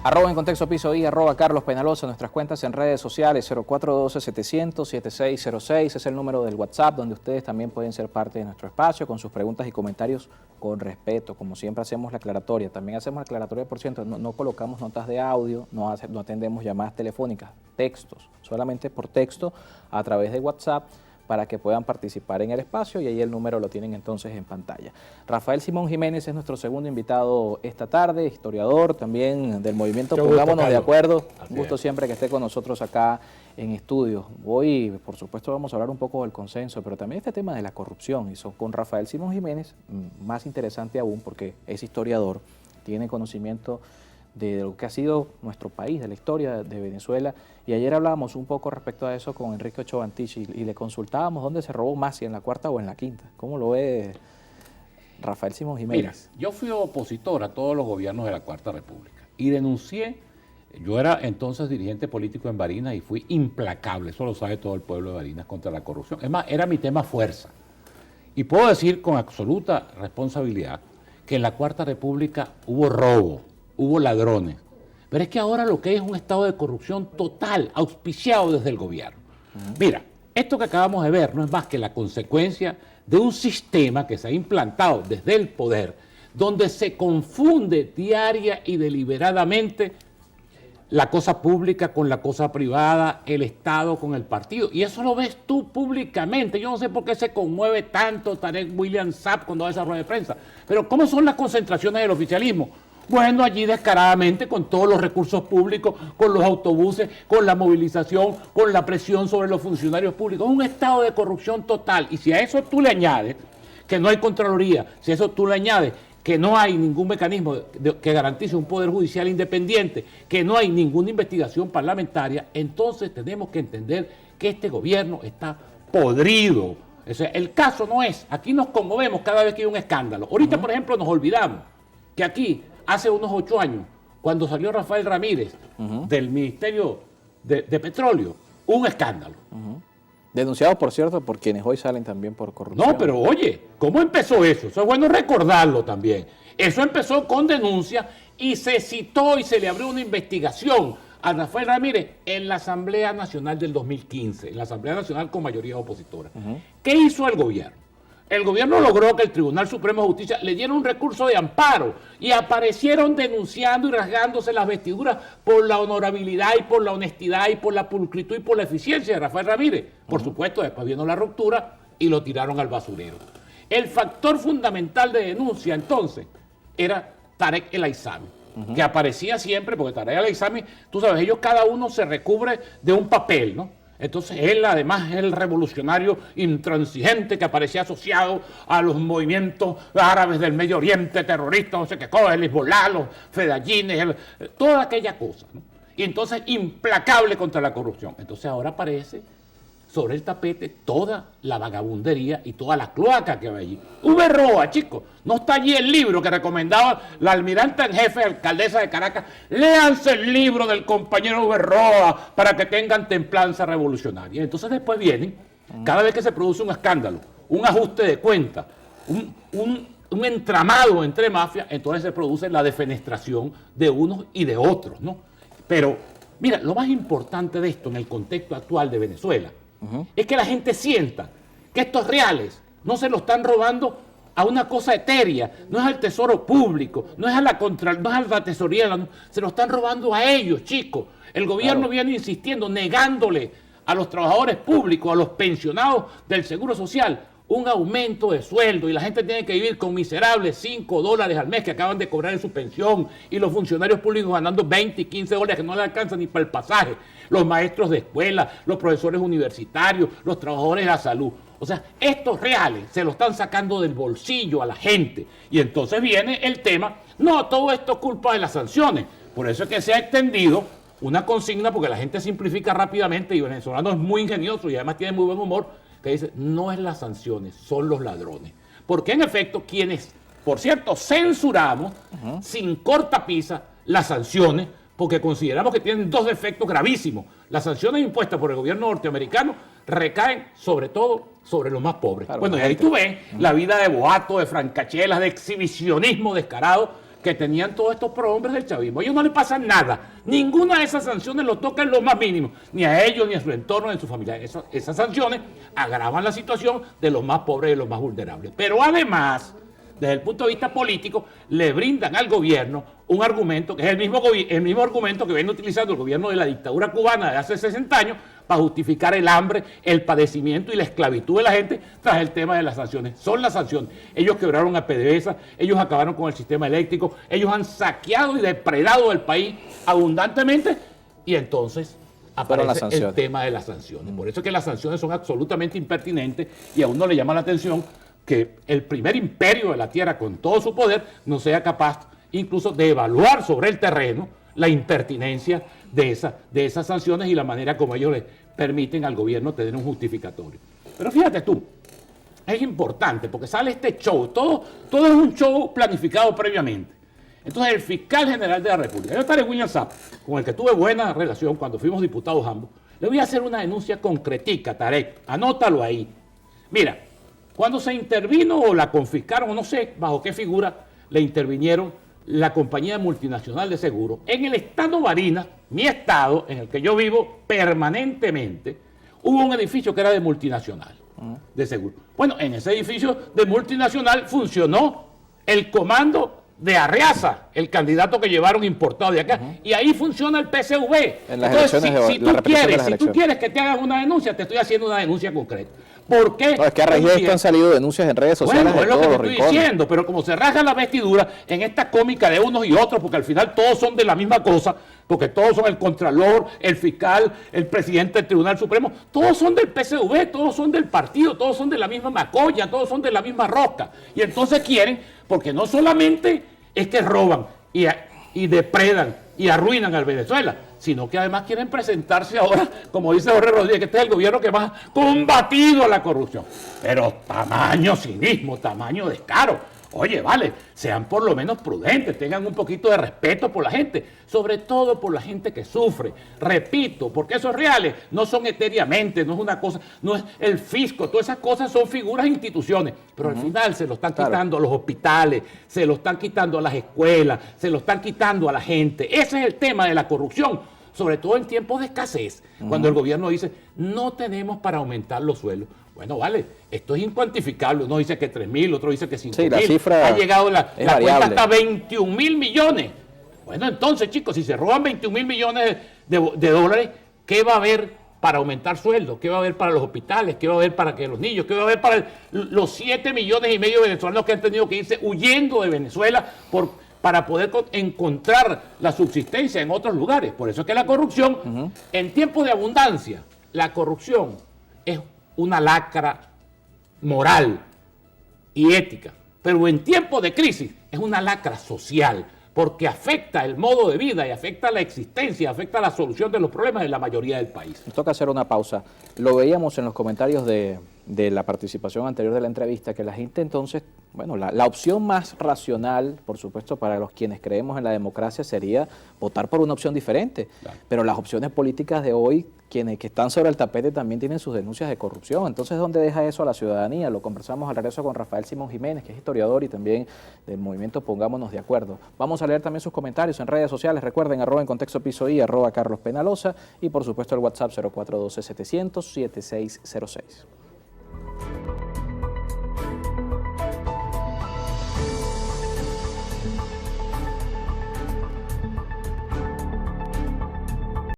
Arroba en contexto piso y arroba Carlos Penaloza, nuestras cuentas en redes sociales 0412-700-7606, es el número del WhatsApp donde ustedes también pueden ser parte de nuestro espacio con sus preguntas y comentarios con respeto, como siempre hacemos la aclaratoria, también hacemos la aclaratoria por ciento, no colocamos notas de audio, no atendemos llamadas telefónicas, textos, solamente por texto a través de WhatsApp, para que puedan participar en el espacio y ahí el número lo tienen entonces en pantalla. Rafael Simón Jiménez es nuestro segundo invitado esta tarde, historiador también del movimiento Pongámonos de Acuerdo. Un gusto siempre que esté con nosotros acá en estudio. Hoy, por supuesto, vamos a hablar un poco del consenso, pero también este tema de la corrupción. Y con Rafael Simón Jiménez, más interesante aún porque es historiador, tiene conocimiento de lo que ha sido nuestro país, de la historia de Venezuela. Y ayer hablábamos un poco respecto a eso con Enrique Ochoa Antich y le consultábamos dónde se robó más, si en la cuarta o en la quinta. ¿Cómo lo ve Rafael Simón Jiménez? Mira, yo fui opositor a todos los gobiernos de la Cuarta República y denuncié, yo era entonces dirigente político en Barinas y fui implacable, eso lo sabe todo el pueblo de Barinas, contra la corrupción. Es más, era mi tema fuerza. Y puedo decir con absoluta responsabilidad que en la Cuarta República hubo robo, hubo ladrones, pero es que ahora lo que hay es un estado de corrupción total, auspiciado desde el gobierno. Mira, esto que acabamos de ver no es más que la consecuencia de un sistema que se ha implantado desde el poder, donde se confunde diaria y deliberadamente la cosa pública con la cosa privada, el Estado con el partido. Y eso lo ves tú públicamente. Yo no sé por qué se conmueve tanto Tarek William Saab cuando da esa rueda de prensa, pero ¿cómo son las concentraciones del oficialismo? Bueno, allí descaradamente con todos los recursos públicos, con los autobuses, con la movilización, con la presión sobre los funcionarios públicos. Es un estado de corrupción total. Y si a eso tú le añades que no hay Contraloría, si a eso tú le añades que no hay ningún mecanismo que garantice un poder judicial independiente, que no hay ninguna investigación parlamentaria, entonces tenemos que entender que este gobierno está podrido. O sea, el caso no es, aquí nos conmovemos cada vez que hay un escándalo. Ahorita, por ejemplo, nos olvidamos que aquí, hace unos 8 años, cuando salió Rafael Ramírez del Ministerio de Petróleo, un escándalo. Denunciado, por cierto, por quienes hoy salen también por corrupción. No, pero oye, ¿cómo empezó eso? Eso es bueno recordarlo también. Eso empezó con denuncia y se citó y se le abrió una investigación a Rafael Ramírez en la Asamblea Nacional del 2015, en la Asamblea Nacional con mayoría opositora. ¿Qué hizo el gobierno? El gobierno logró que el Tribunal Supremo de Justicia le diera un recurso de amparo y aparecieron denunciando y rasgándose las vestiduras por la honorabilidad y por la honestidad y por la pulcritud y por la eficiencia de Rafael Ramírez. Por supuesto, después vino la ruptura y lo tiraron al basurero. El factor fundamental de denuncia entonces era Tarek El Aizami, que aparecía siempre, porque Tarek El Aizami, tú sabes, ellos cada uno se recubre de un papel, ¿no? Entonces él además es el revolucionario intransigente que aparecía asociado a los movimientos árabes del Medio Oriente, terroristas, no sé qué cosa, el Hezbollah, los fedayines, toda aquella cosa, ¿no? Y entonces implacable contra la corrupción. Entonces ahora aparece sobre el tapete toda la vagabundería y toda la cloaca que va allí. Uberroa, chicos, no está allí el libro que recomendaba la almirante en jefe, alcaldesa de Caracas. Léanse el libro del compañero Uberroa para que tengan templanza revolucionaria. Entonces después vienen, cada vez que se produce un escándalo, un ajuste de cuentas, un entramado entre mafias, entonces se produce la defenestración de unos y de otros, ¿no? Pero, mira, lo más importante de esto en el contexto actual de Venezuela es que la gente sienta que estos reales no se lo están robando a una cosa etérea, no es al tesoro público, no es a la tesorería, se lo están robando a ellos, chicos. El gobierno viene insistiendo, negándole a los trabajadores públicos, a los pensionados del Seguro Social, un aumento de sueldo y la gente tiene que vivir con miserables $5 al mes que acaban de cobrar en su pensión y los funcionarios públicos ganando 20 y 15 dólares que no le alcanzan ni para el pasaje, los maestros de escuela, los profesores universitarios, los trabajadores de la salud. O sea, estos reales se lo están sacando del bolsillo a la gente y entonces viene el tema, no, todo esto es culpa de las sanciones, por eso es que se ha extendido una consigna porque la gente simplifica rápidamente y el venezolano es muy ingenioso y además tiene muy buen humor, que dice, no es las sanciones, son los ladrones. Porque en efecto, quienes, por cierto, censuramos sin cortapisa las sanciones, porque consideramos que tienen dos defectos gravísimos. Las sanciones impuestas por el gobierno norteamericano recaen sobre todo sobre los más pobres. Claro, bueno, y ahí tú ves la vida de boato, de francachelas, de exhibicionismo descarado que tenían todos estos prohombres del chavismo. A ellos no les pasa nada. Ninguna de esas sanciones los toca en lo más mínimo, ni a ellos, ni a su entorno, ni a su familia. Esas sanciones agravan la situación de los más pobres y de los más vulnerables. Pero además, desde el punto de vista político, le brindan al gobierno un argumento que es el mismo argumento que viene utilizando el gobierno de la dictadura cubana de hace 60 años para justificar el hambre, el padecimiento y la esclavitud de la gente tras el tema de las sanciones. Son las sanciones. Ellos quebraron a PDVSA, ellos acabaron con el sistema eléctrico, ellos han saqueado y depredado el país abundantemente y entonces aparece el tema de las sanciones. Por eso es que las sanciones son absolutamente impertinentes y a uno le llama la atención que el primer imperio de la tierra con todo su poder no sea capaz incluso de evaluar sobre el terreno la impertinencia de esas sanciones y la manera como ellos le permiten al gobierno tener un justificatorio. Pero fíjate tú, es importante porque sale este show, todo es un show planificado previamente. Entonces el fiscal general de la República, yo estaré William Sapp, con el que tuve buena relación cuando fuimos diputados ambos, le voy a hacer una denuncia concretica, Tarek, anótalo ahí. Mira, cuando se intervino o la confiscaron, o no sé bajo qué figura le intervinieron la compañía multinacional de seguros, en el estado Barinas, mi estado, en el que yo vivo permanentemente, hubo un edificio que era de multinacional, de seguro. Bueno, en ese edificio de multinacional funcionó el comando de Arriaza, el candidato que llevaron importado de acá, y ahí funciona el PSV. En las entonces, si tú quieres que te hagan una denuncia, te estoy haciendo una denuncia concreta. ¿Por qué? No, es que a raíz de esto han salido denuncias en redes sociales. Bueno, es lo que te estoy diciendo, pero como se rasga la vestidura en esta cómica de unos y otros, porque al final todos son de la misma cosa, porque todos son el contralor, el fiscal, el presidente del Tribunal Supremo, todos son del PSV, todos son del partido, todos son de la misma macolla, todos son de la misma rosca. Y entonces quieren, porque no solamente es que roban y depredan y arruinan al Venezuela, sino que además quieren presentarse ahora, como dice Jorge Rodríguez, que este es el gobierno que más ha combatido la corrupción. Pero tamaño cinismo, tamaño descaro. Oye, vale, sean por lo menos prudentes, tengan un poquito de respeto por la gente, sobre todo por la gente que sufre. Repito, porque esos reales no son etéreamente, no es una cosa, no es el fisco, todas esas cosas son figuras e instituciones, pero al final se lo están quitando a los hospitales, se lo están quitando a las escuelas, se lo están quitando a la gente. Ese es el tema de la corrupción, sobre todo en tiempos de escasez, cuando el gobierno dice, no tenemos para aumentar los sueldos. Bueno, vale, esto es incuantificable. Uno dice que 3.000, otro dice que 5.000. Sí, la cifra ha llegado la cuenta hasta 21.000 millones. Bueno, entonces, chicos, si se roban 21.000 millones de dólares, ¿qué va a haber para aumentar sueldos? ¿Qué va a haber para los hospitales? ¿Qué va a haber para que los niños? ¿Qué va a haber para los 7 millones y medio de venezolanos que han tenido que irse huyendo de Venezuela para poder encontrar la subsistencia en otros lugares? Por eso es que la corrupción, en tiempos de abundancia, la corrupción es una lacra moral y ética, pero en tiempos de crisis es una lacra social, porque afecta el modo de vida y afecta la existencia, afecta la solución de los problemas de la mayoría del país. Nos toca hacer una pausa. Lo veíamos en los comentarios de la participación anterior de la entrevista, que la gente entonces, bueno, la opción más racional, por supuesto, para los quienes creemos en la democracia sería votar por una opción diferente, claro. Pero las opciones políticas de hoy, quienes que están sobre el tapete también tienen sus denuncias de corrupción. Entonces, ¿dónde deja eso a la ciudadanía? Lo conversamos al regreso con Rafael Simón Jiménez, que es historiador y también del movimiento Pongámonos de Acuerdo. Vamos a leer también sus comentarios en redes sociales. Recuerden, @encontextopisoy, @Carlos Penalosa y por supuesto el WhatsApp 0412-700-7606.